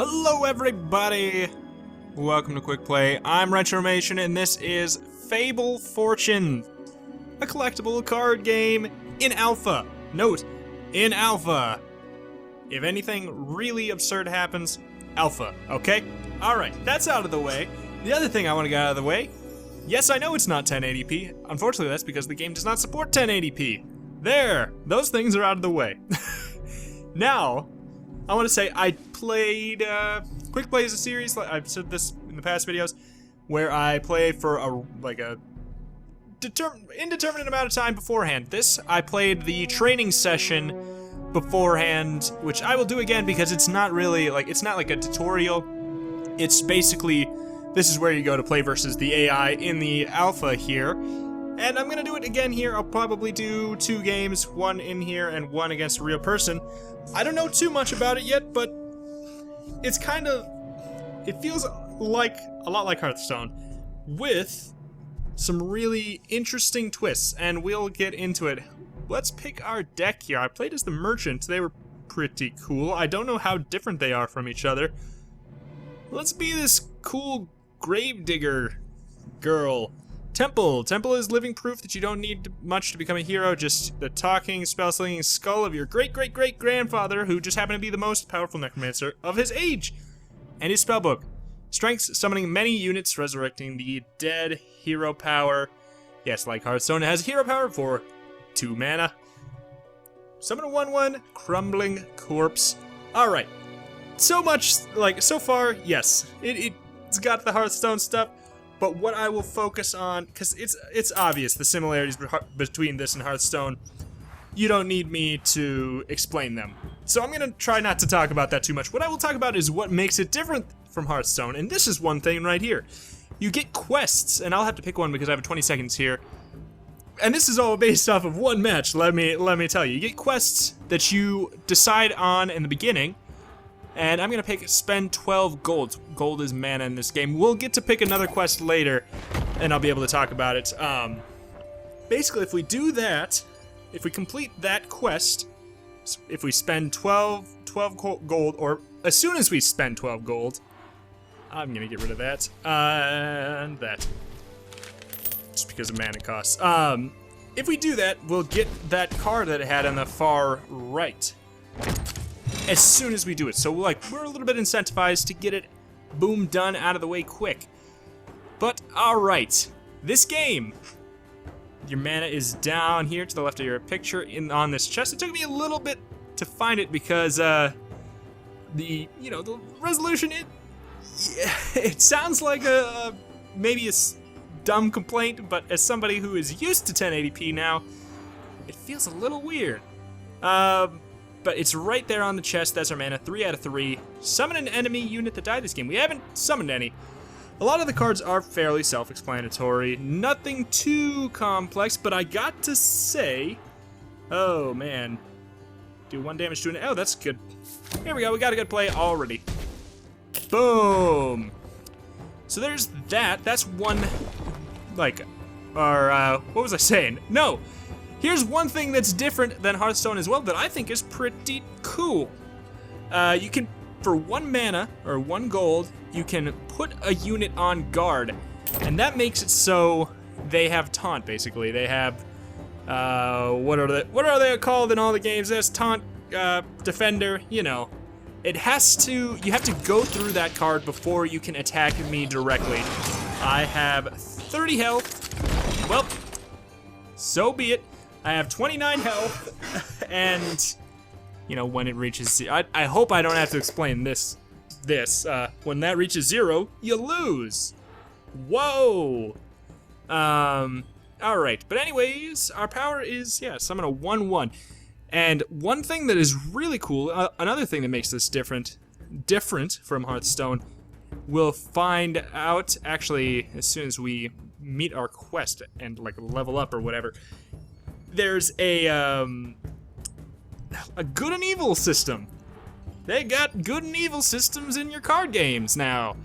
Hello everybody! Welcome to QuickPlay. I'm Retromation and this is Fable Fortune, a collectible card game in alpha. Note, in alpha. If anything really absurd happens, alpha, okay? Alright, that's out of the way. The other thing I want to get out of the way, yes, I know it's not 1080p. Unfortunately, that's because the game does not support 1080p. There! Those things are out of the way. Now, I want to say I played, QuickPlay is a series, like I've said this in the past videos, where I play for a indeterminate amount of time beforehand. This, I played the training session beforehand, which I will do again because it's not really, it's not like a tutorial. It's basically, this is where you go to play versus the AI in the alpha here. And I'm gonna do it again here. I'll probably do 2 games, one in here and one against a real person. I don't know too much about it yet, but it's kind of, it feels like a lot like Hearthstone with some really interesting twists, and we'll get into it. Let's pick our deck here. I played as the merchant. They were pretty cool. I don't know how different they are from each other. Let's be this cool gravedigger girl. Temple. Temple is living proof that you don't need much to become a hero, just the talking, spell-slinging skull of your great-great-great-grandfather, who just happened to be the most powerful necromancer of his age. And his spellbook. Strengths, summoning many units, resurrecting the dead, hero power. Yes, like Hearthstone, it has hero power for 2 mana. Summon a 1/1, crumbling corpse. Alright. So much, so far, yes. It's got the Hearthstone stuff. But what I will focus on, because it's obvious, the similarities between this and Hearthstone, you don't need me to explain them. So I'm going to try not to talk about that too much. What I will talk about is what makes it different from Hearthstone, and this is one thing right here. You get quests, and I'll have to pick one because I have 20 seconds here. And this is all based off of one match, let me tell you. You get quests that you decide on in the beginning. And I'm gonna spend 12 gold. Gold is mana in this game. We'll get to pick another quest later, and I'll be able to talk about it. Basically, if we do that, if we complete that quest, if we spend 12 gold, or as soon as we spend 12 gold, I'm gonna get rid of that, and that, just because of mana costs. If we do that, we'll get that card that it had on the far right. As soon as we do it. So we're a little bit incentivized to get it boom done out of the way quick. But alright, this game, your mana is down here to the left of your picture on this chest. It took me a little bit to find it because the resolution, it sounds like maybe a dumb complaint, but as somebody who is used to 1080p now, it feels a little weird. But it's right there on the chest. That's our mana, 3 out of 3. Summon an enemy unit that died this game. We haven't summoned any. A lot of the cards are fairly self-explanatory. Nothing too complex, but I got to say... Oh, man. Do 1 damage to an... Oh, that's good. Here we go. We got a good play already. Boom. So there's that. That's one... what was I saying? No. Here's one thing that's different than Hearthstone as well that I think is pretty cool. You can, for 1 mana, or 1 gold, you can put a unit on guard. And that makes it so they have taunt, basically. They have, what are they called in all the games? There's taunt, defender, you know. You have to go through that card before you can attack me directly. I have 30 health. Well, so be it. I have 29 health, and, when it reaches, I hope I don't have to explain this, when that reaches 0, you lose. Whoa. Alright, but anyways, our power is, summon a 1/1, and one thing that is really cool, another thing that makes this different from Hearthstone, we'll find out, actually, as soon as we meet our quest and, level up or whatever. There's a good and evil system. They got good and evil systems in your card games now.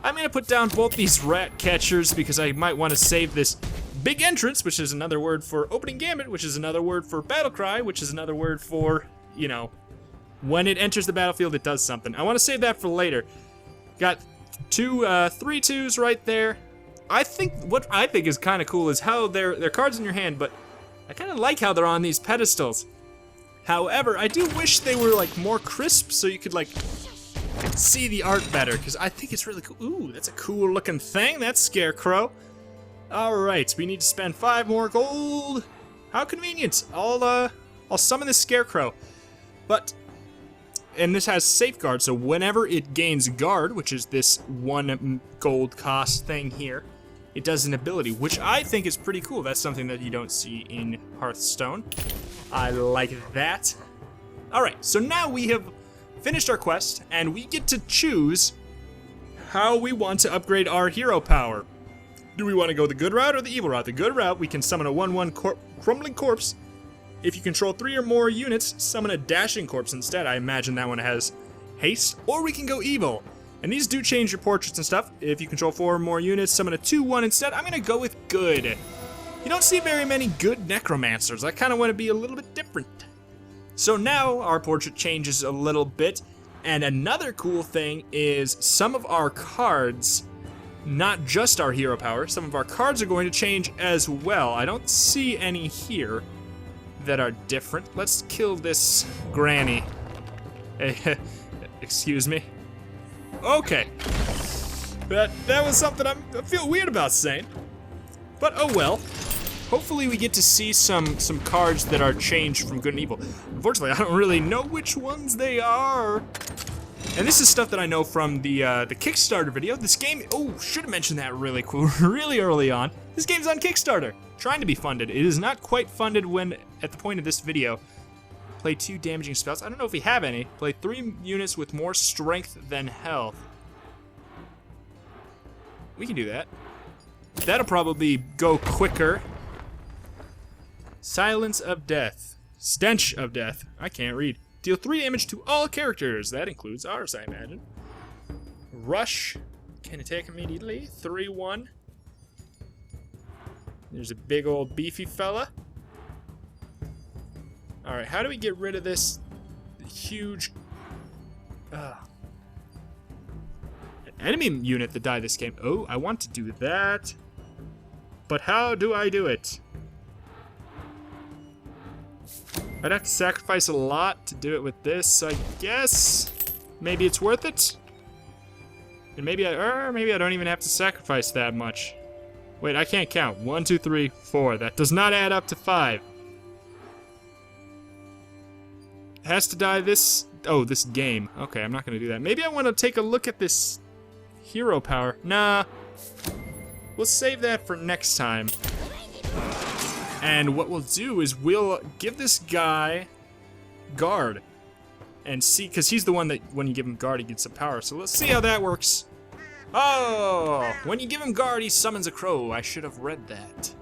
I'm gonna put down both these rat catchers because I might want to save this big entrance, which is another word for opening gambit, which is another word for battle cry, which is another word for, When it enters the battlefield, it does something. I want to save that for later. Got 3 twos right there. What I think is kind of cool is how they're cards in your hand, but I kind of like how they're on these pedestals. However, I do wish they were like more crisp so you could like see the art better, because I think it's really cool. Ooh, that's a cool looking thing. That's Scarecrow. All right, we need to spend 5 more gold. How convenient. I'll summon this Scarecrow. And this has safeguard, so whenever it gains guard, which is this 1 gold cost thing here, it does an ability, which I think is pretty cool. That's something that you don't see in Hearthstone. I like that. Alright, so now we have finished our quest, and we get to choose how we want to upgrade our hero power. Do we want to go the good route or the evil route? The good route, we can summon a 1/1 crumbling corpse. If you control 3 or more units, summon a dashing corpse instead. I imagine that one has haste. Or we can go evil. And these do change your portraits and stuff. If you control 4 or more units, summon a 2/1 instead. I'm going to go with good. You don't see very many good necromancers. I kind of want to be a little bit different. So now our portrait changes a little bit. And another cool thing is some of our cards, not just our hero power, some of our cards are going to change as well. I don't see any here that are different. Let's kill this granny. Excuse me. Okay. That was something I feel weird about saying. But oh well. Hopefully we get to see some cards that are changed from good and evil. Unfortunately, I don't really know which ones they are. And this is stuff that I know from the Kickstarter video. This game, oh, should have mentioned that really cool, really early on. This game's on Kickstarter, trying to be funded. It is not quite funded when, at the point of this video. Play 2 damaging spells. I don't know if we have any. Play 3 units with more strength than health. We can do that. That'll probably go quicker. Silence of Death. Stench of Death. I can't read. Deal 3 damage to all characters. That includes ours, I imagine. Rush. Can attack immediately. 3/1. There's a big old beefy fella. Alright, how do we get rid of this huge enemy unit that died this game? Oh, I want to do that. But how do I do it? I'd have to sacrifice a lot to do it with this, I guess. Maybe it's worth it. And maybe I don't even have to sacrifice that much. Wait, I can't count. 1, 2, 3, 4. That does not add up to 5. It has to die this game. Okay, I'm not gonna do that. Maybe I want to take a look at this hero power. Nah. We'll save that for next time. And what we'll do is we'll give this guy guard and see, because he's the one that when you give him guard, he gets some power. So let's see how that works. Oh, when you give him guard, he summons a crow. I should have read that.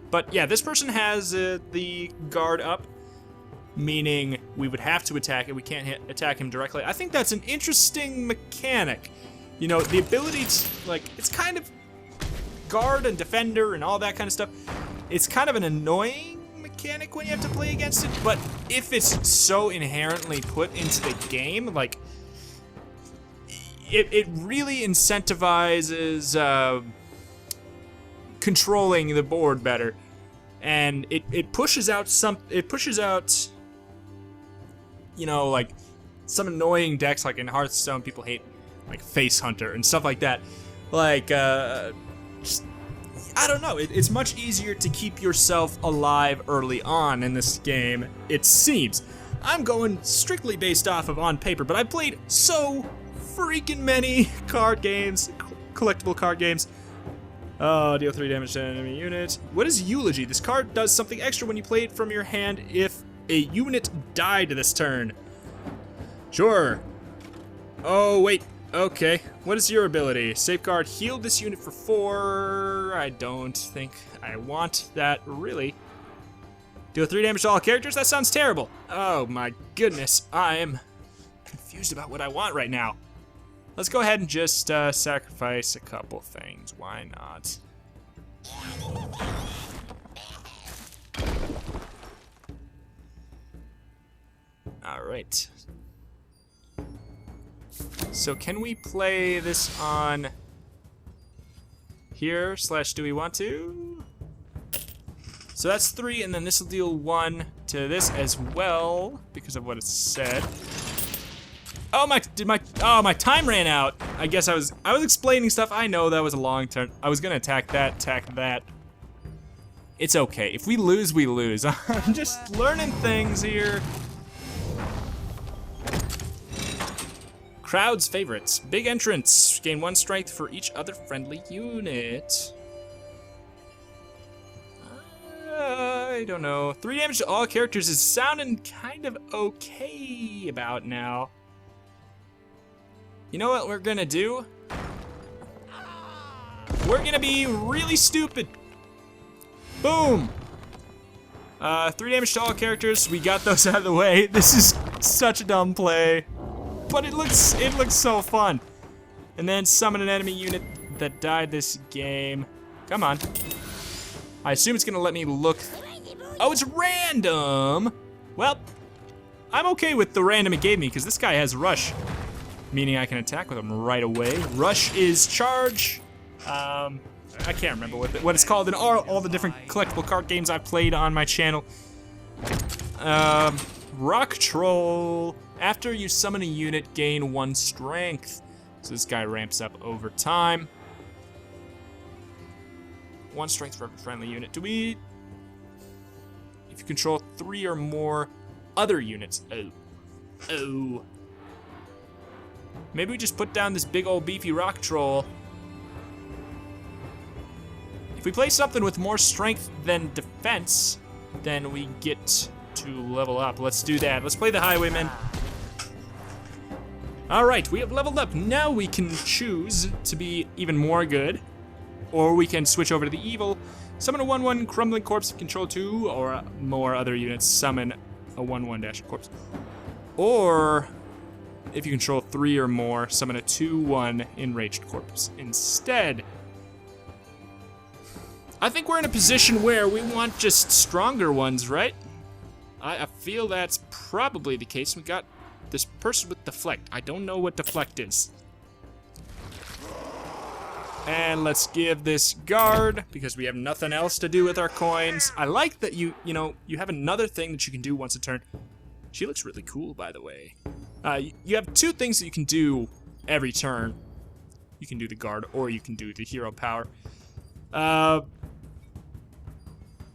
But yeah, this person has the guard up, meaning we would have to attack it. We can't attack him directly. I think that's an interesting mechanic. You know, the ability to, like, it's kind of guard and defender and all that kind of stuff. It's kind of an annoying mechanic when you have to play against it, but if it's so inherently put into the game, like, it really incentivizes controlling the board better, and it pushes out you know, like some annoying decks, like in Hearthstone people hate, like Face Hunter and stuff like that, like just, I don't know, it's much easier to keep yourself alive early on in this game, it seems. I'm going strictly based off of on paper, but I played so freaking many card games, collectible card games. Oh, deal 3 damage to an enemy unit. What is Eulogy? This card does something extra when you play it from your hand if a unit died this turn. Sure. Oh, wait. Okay. What is your ability? Safeguard, heal this unit for 4. I don't think I want that, really. Deal 3 damage to all characters? That sounds terrible. Oh my goodness. I'm confused about what I want right now. Let's go ahead and just sacrifice a couple things. Why not? Alright. So can we play this on here, / do we want to? So that's 3, and then this will deal 1 to this as well, because of what it said. Oh, my time ran out. I guess I was explaining stuff. I know that was a long turn. I was gonna attack that. It's okay. If we lose, we lose. I'm just learning things here. Crowd's favorites. Big entrance. Gain 1 strength for each other friendly unit. I don't know. 3 damage to all characters is sounding kind of okay about now. You know what we're gonna do? We're gonna be really stupid. Boom! 3 damage to all characters. We got those out of the way. This is such a dumb play, but it looks so fun. And then summon an enemy unit that died this game. Come on. I assume it's gonna let me look. Oh, it's random. Well, I'm okay with the random it gave me because this guy has rush, meaning I can attack with him right away. Rush is charge. I can't remember what it's called in all the different collectible card games I've played on my channel. Rock Troll. After you summon a unit, gain 1 strength. So this guy ramps up over time. 1 strength for every friendly unit. If you control 3 or more other units. Oh. Maybe we just put down this big old beefy rock troll. If we play something with more strength than defense, then we get to level up. Let's do that. Let's play the Highwayman. All right, we have leveled up. Now we can choose to be even more good, or we can switch over to the evil. Summon a 1/1 crumbling corpse, control 2 or more other units. Summon a 1/1 dash corpse. Or if you control 3 or more, summon a 2/1 enraged corpse instead. I think we're in a position where we want just stronger ones, right? I feel that's probably the case. We got this person with deflect. I don't know what deflect is. And let's give this guard, because we have nothing else to do with our coins. I like that you have another thing that you can do once a turn. She looks really cool, by the way. You have 2 things that you can do every turn. You can do the guard, or you can do the hero power.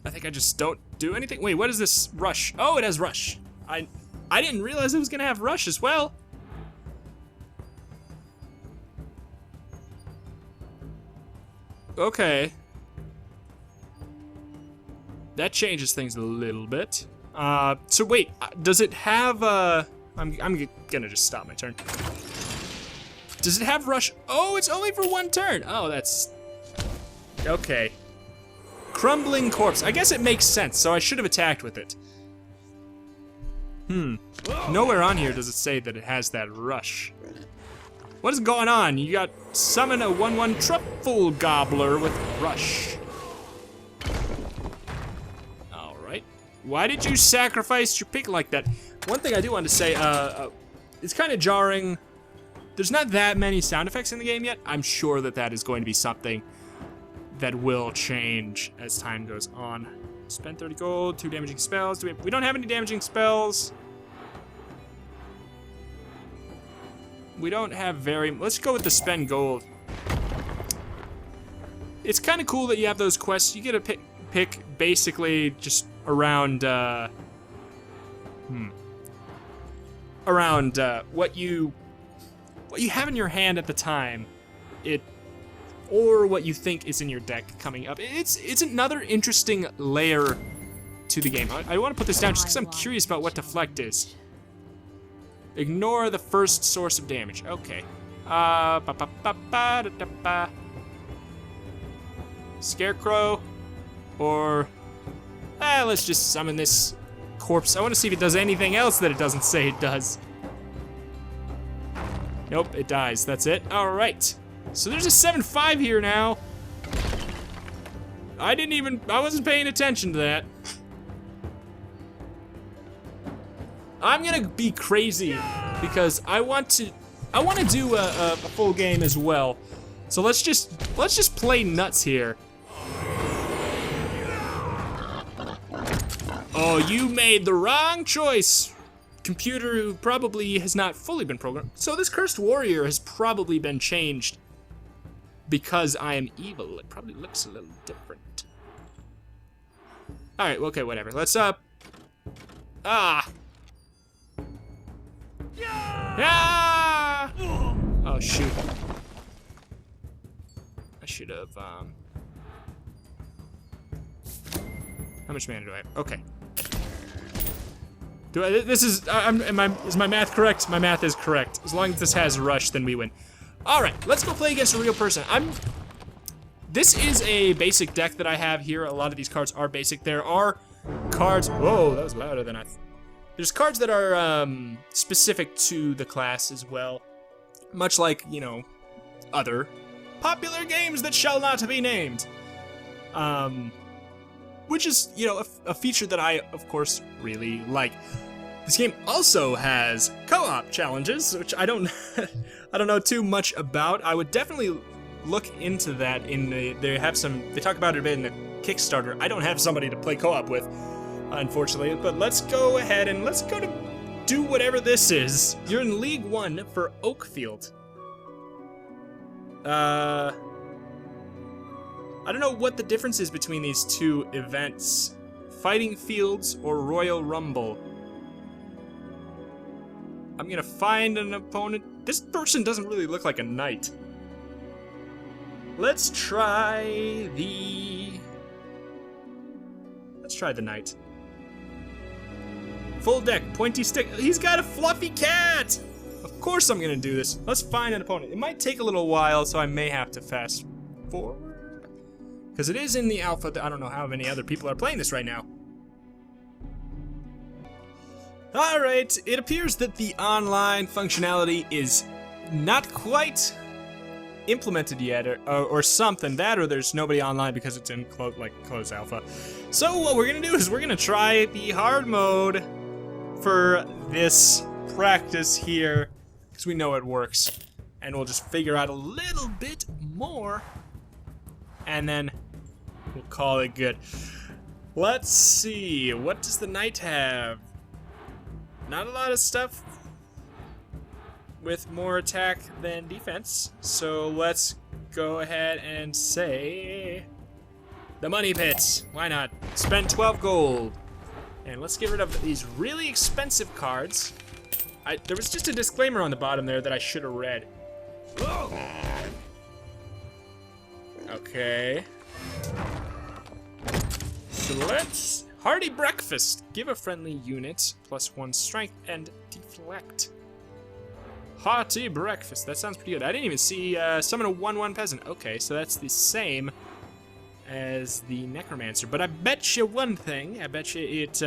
I think I just don't do anything. Wait, what is this rush? Oh, it has rush. I didn't realize it was gonna have rush as well. Okay. That changes things a little bit. So wait, does it have I'm gonna just stop my turn. Does it have rush? Oh, it's only for 1 turn. Oh, that's okay. Crumbling corpse. I guess it makes sense, so I should have attacked with it. Nowhere on here does it say that it has that rush. What is going on? You got summon a 1/1 truffle gobbler with rush. All right. Why did you sacrifice your pick like that? One thing I do want to say, it's kind of jarring. There's not that many sound effects in the game yet. I'm sure that is going to be something that will change as time goes on. Spend 30 gold, 2 damaging spells. We don't have any damaging spells. We don't have very, let's go with the spend gold. It's kind of cool that you have those quests. You get to pick basically just around, what you have in your hand at the time, or what you think is in your deck coming up. It's another interesting layer to the game. I want to put this down just because I'm curious about what deflect is. Ignore the first source of damage. Okay. Scarecrow, or let's just summon this corpse. I want to see if it does anything else that it doesn't say it does. Nope, it dies. That's it. All right. So there's a 7/5 here now. I wasn't paying attention to that. I'm gonna be crazy because I want to I want to do a full game as well. So let's just play nuts here. Oh, you made the wrong choice. Computer who probably has not fully been programmed. So this cursed warrior has probably been changed because I am evil. It probably looks a little different. All right, okay, whatever. Let's Yeah! Oh shoot. I should have How much mana do I have? Okay. Is my math correct? My math is correct. As long as this has rush, then we win. All right, let's go play against a real person. This is a basic deck that I have here. A lot of these cards are basic. There are cards, whoa, that was louder than I thought. There's cards that are specific to the class as well. Much like, you know, other popular games that shall not be named. Which is, you know, a feature that I, of course, really like. This game also has co-op challenges, which I don't know too much about. I would definitely look into that. They talk about it a bit in the Kickstarter. I don't have somebody to play co-op with, unfortunately. But let's go ahead and let's go to do whatever this is. You're in League 1 for Oakfield. I don't know what the difference is between these two events. Fighting Fields or Royal Rumble. I'm gonna find an opponent. This person doesn't really look like a knight. Let's try the knight. Full deck, pointy stick. He's got a fluffy cat! Of course I'm gonna do this. Let's find an opponent. It might take a little while, so I may have to fast forward. Because it is in the alpha. I don't know how many other people are playing this right now. Alright, it appears that the online functionality is not quite implemented yet, or something. That, or there's nobody online because it's in closed alpha. So what we're gonna do is we're gonna try the hard mode for this practice here, because we know it works. And we'll just figure out a little bit more, and then we'll call it good. Let's see, what does the knight have? Not a lot of stuff with more attack than defense. So let's go ahead and say the money pits. Why not? Spend 12 gold. And let's get rid of these really expensive cards. There was just a disclaimer on the bottom there that I should have read. Okay. So let's... Hearty Breakfast. Give a friendly unit +1 strength and deflect. Hearty Breakfast. That sounds pretty good. I didn't even see summon a 1/1 peasant. Okay, so that's the same as the Necromancer. But I bet you one thing. I bet you it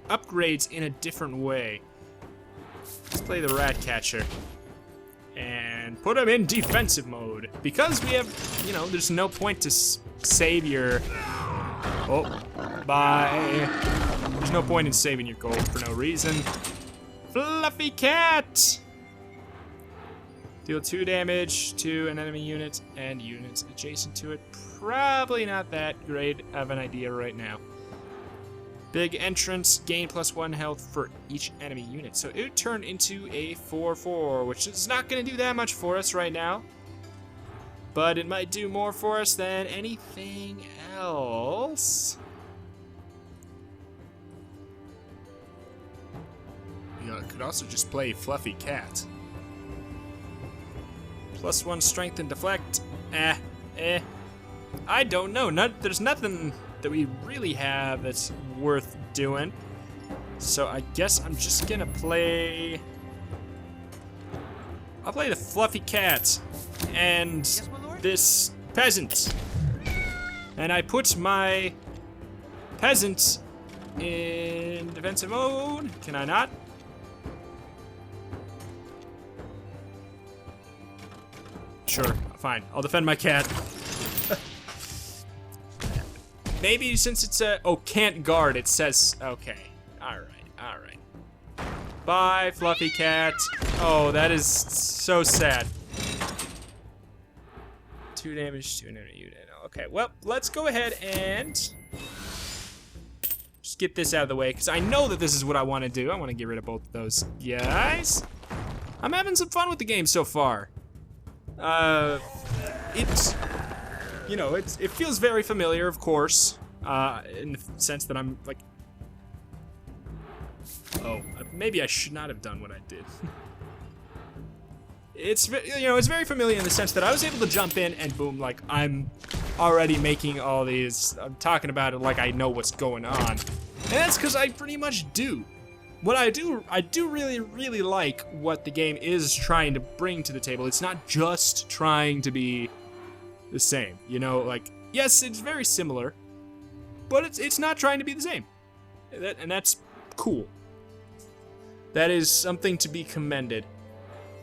upgrades in a different way. Let's play the Ratcatcher. And put him in defensive mode. Because we have, you know, there's no point to save your... Oh, bye. There's no point in saving your gold for no reason. Fluffy Cat! Deal 2 damage to an enemy unit and units adjacent to it. Probably not that great of an idea right now. Big entrance, gain +1 health for each enemy unit. So it would turn into a 4/4, which is not going to do that much for us right now. But it might do more for us than anything else. You know, I could also just play Fluffy Cat. +1 strength and deflect. I don't know. There's nothing that we really have that's worth doing. So I guess I'm just gonna play... I'll play the Fluffy Cat and this peasant. And I put my peasant in defensive mode. Can I not? Sure, fine. I'll defend my cat. Maybe since it's a... Oh, can't guard, it says... Okay. Alright, alright. Bye, Fluffy Cat. Oh, that is so sad. 2 damage, 2 damage. Okay, well, let's go ahead and just get this out of the way, because I know that this is what I want to do. I want to get rid of both of those guys. I'm having some fun with the game so far. It's, you know, it feels very familiar, of course, in the sense that I'm like, oh, maybe I should not have done what I did. It's, you know, it's very familiar in the sense that I was able to jump in and boom, like I'm already making all these, I'm talking about it like I know what's going on. And that's because I pretty much do. What I do really like what the game is trying to bring to the table. It's not just trying to be the same, you know, like, yes, it's very similar, but it's not trying to be the same. And that's cool. That is something to be commended.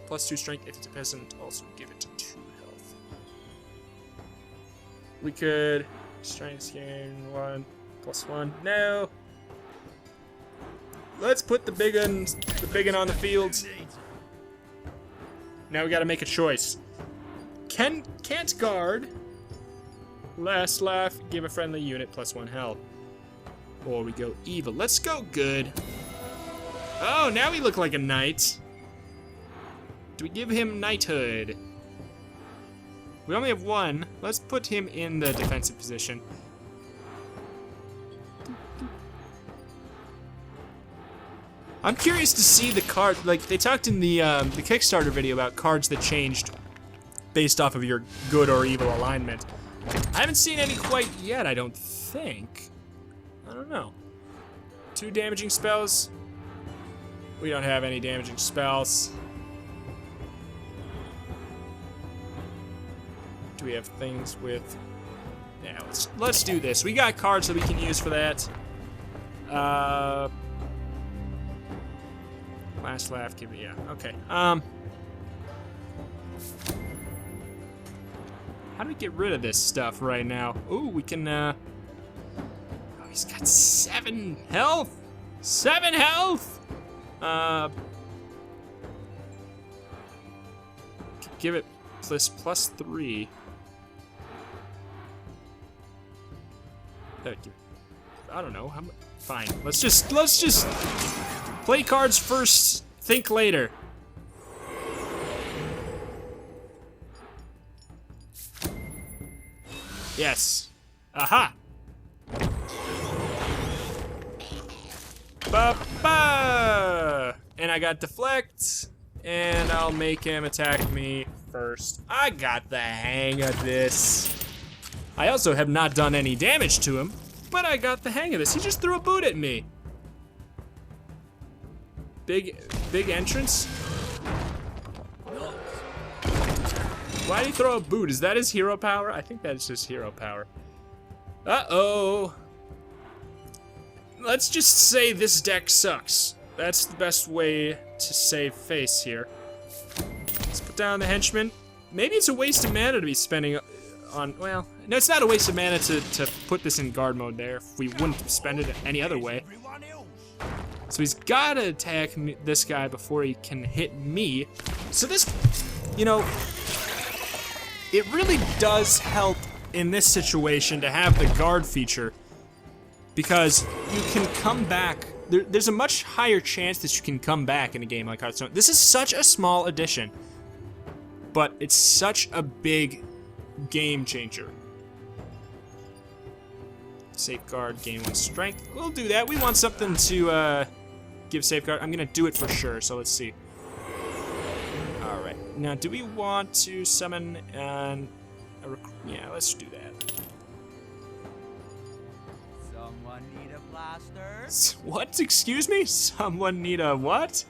+2 strength if it's a peasant, also give it 2 health. We could strength gain 1 +1. No. Let's put the big un on the field. Now we gotta make a choice. Can't guard. Last laugh, give a friendly unit +1 health. Or we go evil. Let's go good. Oh, now we look like a knight. Do we give him knighthood? We only have 1. Let's put him in the defensive position. I'm curious to see the card. Like they talked in the Kickstarter video about cards that changed based off of your good or evil alignment. I haven't seen any quite yet. I don't think. I don't know. 2 damaging spells. We don't have any damaging spells. Do we have things with? Yeah, let's do this. We got cards that we can use for that. Last laugh, give me, yeah, okay. How do we get rid of this stuff right now? Ooh, we can, oh, he's got 7 health! 7 health! Give it +3. I don't know. Fine. Let's just play cards first, think later. Yes. Aha. Ba-ba! And I got deflect, and I'll make him attack me first. I got the hang of this. I also have not done any damage to him, but I got the hang of this. He just threw a boot at me. Big entrance. Why did he throw a boot? Is that his hero power? I think that is his hero power. Uh-oh. Let's just say this deck sucks. That's the best way to save face here. Let's put down the henchman. Maybe it's a waste of mana to be spending on, well, no, it's not a waste of mana to put this in guard mode there if we wouldn't spend it any other way. So he's gotta attack this guy before he can hit me. So this, you know, it really does help in this situation to have the guard feature, because you can come back. There's a much higher chance that you can come back in a game like Hearthstone. This is such a small addition, but it's such a big game changer. Safeguard, gain 1 strength. We'll do that. We want something to give safeguard. I'm gonna do it for sure, so let's see. Alright, now do we want to summon an... yeah, let's do that. Someone need a blaster? What? Excuse me? Someone need a what?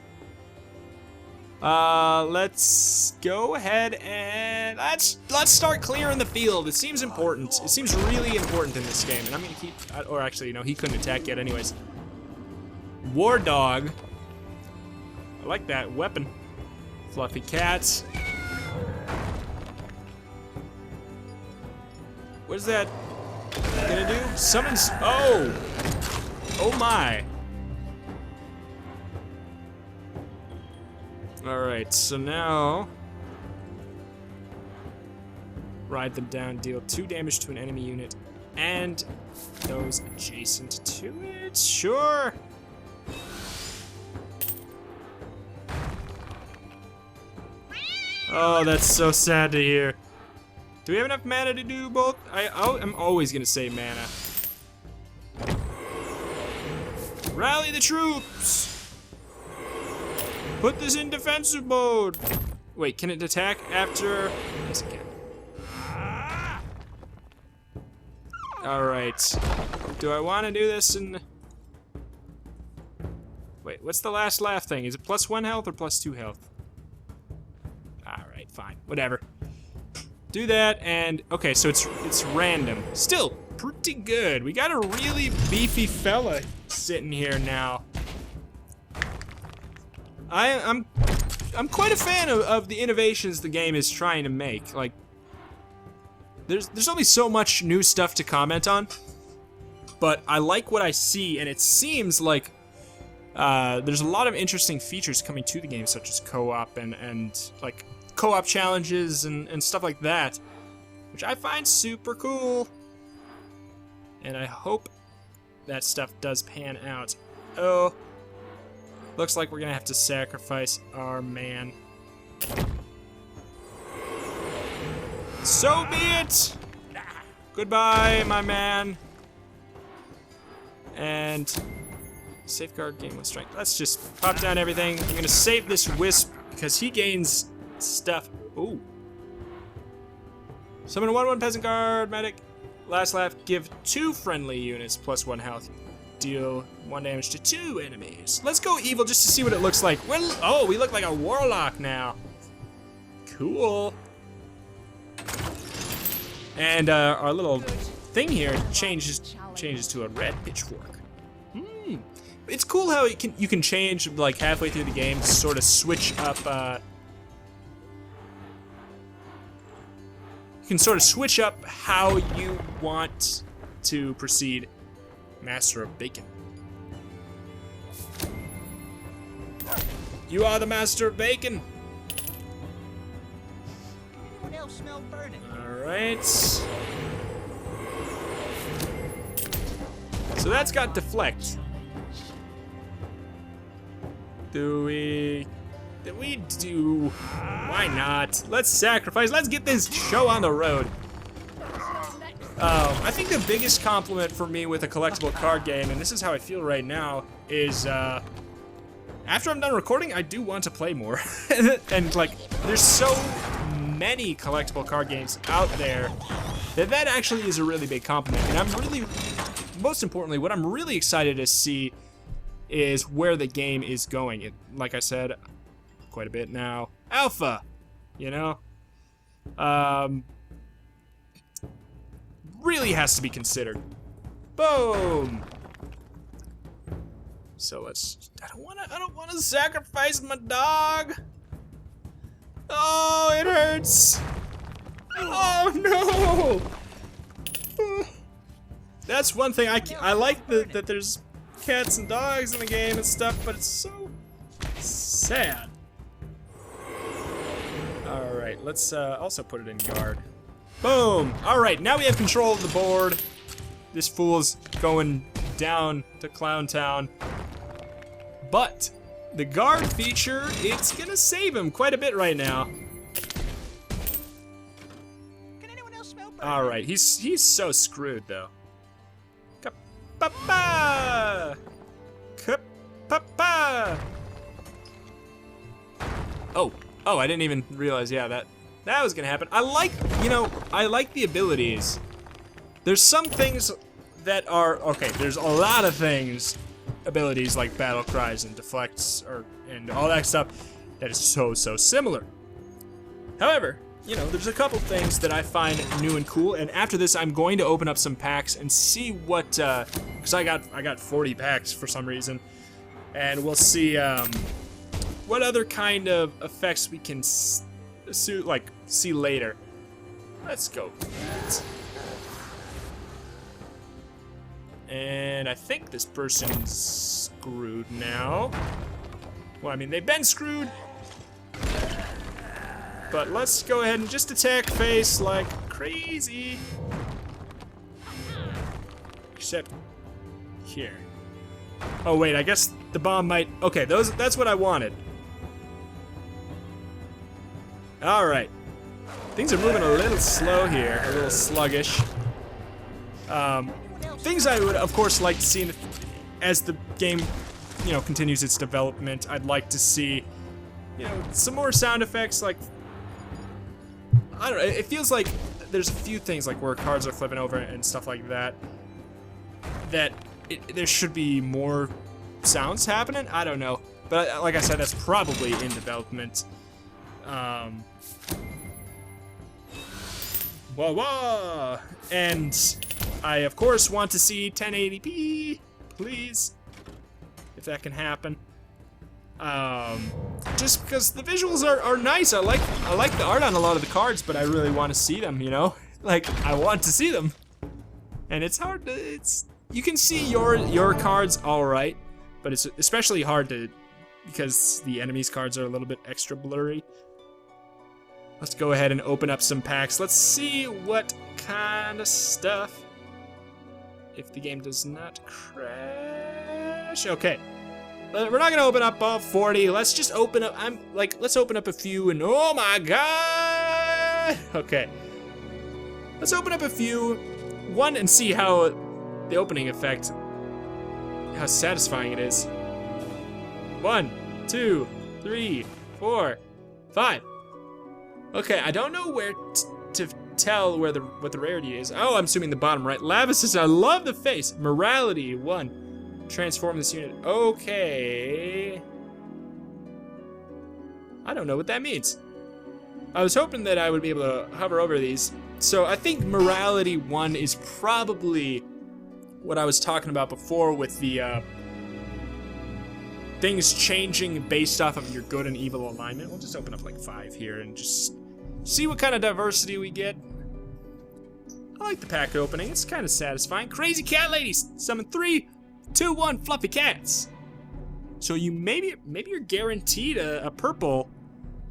Let's go ahead and let's start clearing the field. It seems important. It seems really important in this game, and I'm gonna keep. Or actually, no, he couldn't attack yet, anyways. War dog. I like that weapon. Fluffy cat. What is that gonna do? Summons. Oh. Oh my. Alright, so now... Ride them down, deal 2 damage to an enemy unit, and those adjacent to it. Sure! Oh, that's so sad to hear. Do we have enough mana to do both? I'm always gonna say mana. Rally the troops! Put this in defensive mode! Wait, can it attack after? Yes, it can. Alright. Do I want to do this in... Wait, what's the last laugh thing? Is it +1 health or +2 health? Alright, fine. Whatever. Do that, and... Okay, so it's random. Still, pretty good. We got a really beefy fella sitting here now. I'm quite a fan of the innovations the game is trying to make. Like, there's only so much new stuff to comment on, but I like what I see, and it seems like there's a lot of interesting features coming to the game, such as co-op and like co-op challenges and stuff like that, which I find super cool. And I hope that stuff does pan out. Oh, looks like we're gonna have to sacrifice our man. So be it! Goodbye, my man. And safeguard gain 1 strength. Let's just pop down everything. I'm gonna save this wisp because he gains stuff. Ooh. Summon a 1/1 peasant guard, medic. Last laugh, give 2 friendly units +1 health. Deal 1 damage to 2 enemies. Let's go evil just to see what it looks like. Well, oh, we look like a warlock now. Cool. And our little thing here changes to a red pitchfork. It's cool how you can change like halfway through the game to sort of switch up. You can sort of switch up how you want to proceed. Master of Bacon. You are the Master of Bacon. Smell burning. Alright. So that's got deflect. Do we do? Why not? Let's sacrifice. Let's get this show on the road. I think the biggest compliment for me with a collectible card game, and this is how I feel right now, is after I'm done recording, I do want to play more. And like, there's so many collectible card games out there that actually is a really big compliment. And I'm really, most importantly, what I'm really excited to see is where the game is going. It, like I said, quite a bit now. Alpha, you know? Really has to be considered. Boom! So let's, I don't wanna sacrifice my dog! Oh, it hurts! Oh no! That's one thing I like that there's cats and dogs in the game and stuff, but it's so sad. Alright, let's also put it in guard. Boom! Alright, now we have control of the board. This fool's going down to Clown Town. But the guard feature, it's gonna save him quite a bit right now. Can anyone else smell burning? Alright, he's so screwed though. Ka-pa-pa! Ka-pa-pa! Oh, I didn't even realize, yeah, that was gonna happen. I like the abilities. There's some things that are, okay, there's a lot of things, abilities like battle cries and deflects and all that stuff that is so similar. However, there's a couple things that I find new and cool, and after this I'm going to open up some packs and see what, because I got 40 packs for some reason, and we'll see what other kind of effects we can see later. Let's go. And I think this person's screwed now. Well, I mean, they've been screwed. But let's go ahead and just attack face like crazy. Except here. Oh wait, I guess the bomb might... Okay, that's what I wanted. Alright. Things are moving a little slow here, a little sluggish. Things I would, of course, like to see as the game, you know, continues its development. I'd like to see, you know, some more sound effects, like... I don't know, it feels like there's a few things, like where cards are flipping over and stuff like that, there should be more sounds happening. I don't know. But like I said, that's probably in development. Whoa. And I, of course, want to see 1080p, please, if that can happen. Just because the visuals are nice. I like the art on a lot of the cards, but I really want to see them, you know? Like, I want to see them. And it's hard to, you can see your cards all right, but it's especially hard to, because the enemy's cards are a little bit extra blurry. Let's go ahead and open up some packs. Let's see what kind of stuff, if the game does not crash. Okay. We're not gonna open up all 40. Let's just open up, let's open up a few and oh my god! Okay. Let's open up a few, one, and see how the opening effect, how satisfying it is. 1, 2, 3, 4, 5. Okay, I don't know where to tell what the rarity is. Oh, I'm assuming the bottom right. Lava says, I love the face. Morality, 1. Transform this unit. Okay. I don't know what that means. I was hoping that I would be able to hover over these. So I think morality 1 is probably what I was talking about before with the things changing based off of your good and evil alignment. We'll just open up like 5 here and just see what kind of diversity we get. I like the pack opening. It's kind of satisfying. Crazy cat ladies, summon 3, 2, 1 fluffy cats. So you maybe you're guaranteed a purple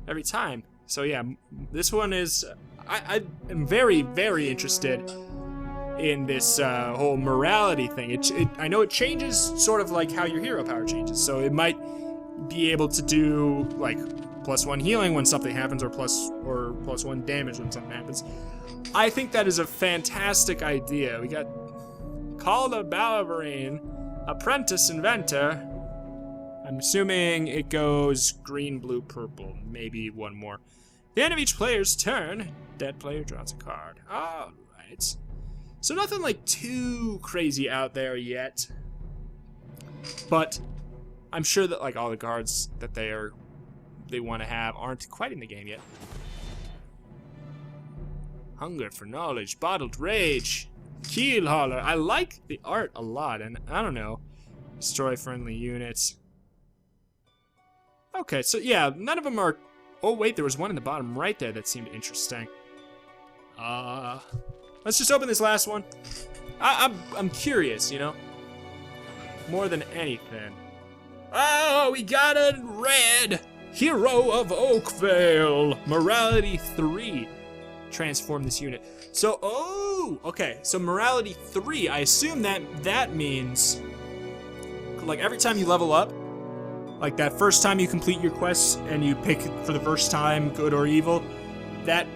every time. So yeah, this one is. I am very, very interested in this whole morality thing. I know it changes sort of like how your hero power changes. So it might be able to do like +1 healing when something happens, or +1 damage when something happens. I think that is a fantastic idea. We got Call the Ballerine, Apprentice Inventor. I'm assuming it goes green, blue, purple, maybe one more. At the end of each player's turn, that player draws a card. All right. So nothing like too crazy out there yet. But I'm sure that like all the cards that they want to have aren't quite in the game yet. Hunger for knowledge, bottled rage, keel hauler. I like the art a lot, and I don't know. Destroy friendly units. Okay, so yeah, none of them are. Oh wait, there was one in the bottom right there that seemed interesting. Let's just open this last one. I'm curious, you know, more than anything. Oh, we got a red Hero of Oakvale, morality 3. Transform this unit. So, oh, okay. So morality 3. I assume that means like every time you level up, like that first time you complete your quests and you pick for the first time good or evil, that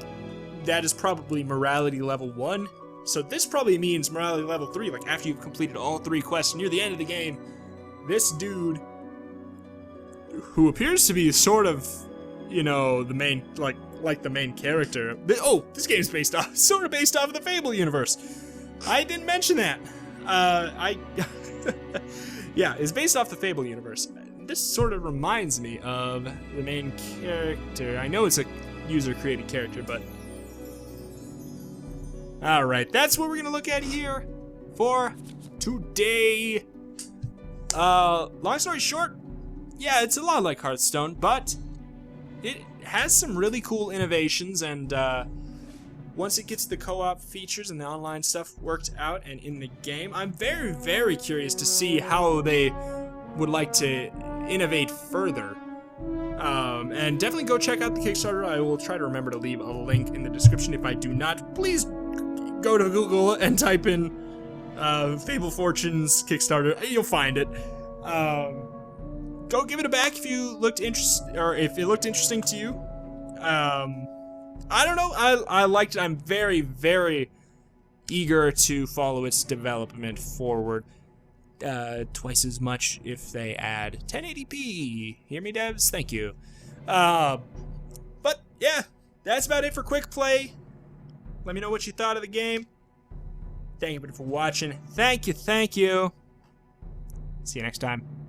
is probably morality level 1. So this probably means morality level 3, like after you've completed all 3 quests near the end of the game, this dude, who appears to be sort of, you know, the main, like the main character. Oh, this game's sort of based off of the Fable universe. I didn't mention that. Yeah, it's based off the Fable universe. This sort of reminds me of the main character. I know it's a user-created character, but... Alright, that's what we're gonna look at here for today. Long story short, yeah, it's a lot like Hearthstone, but it has some really cool innovations, and once it gets the co-op features and the online stuff worked out and in the game, I'm very, very curious to see how they would like to innovate further. And definitely go check out the Kickstarter. I will try to remember to leave a link in the description. If I do not, please go to Google and type in Fable Fortune's Kickstarter. You'll find it. Go give it a back if you looked if it looked interesting to you. I don't know. I liked it. I'm very, very eager to follow its development forward. Twice as much if they add 1080p. Hear me, devs? Thank you. But yeah, that's about it for QuickPlay. Let me know what you thought of the game. Thank you for watching. Thank you. See you next time.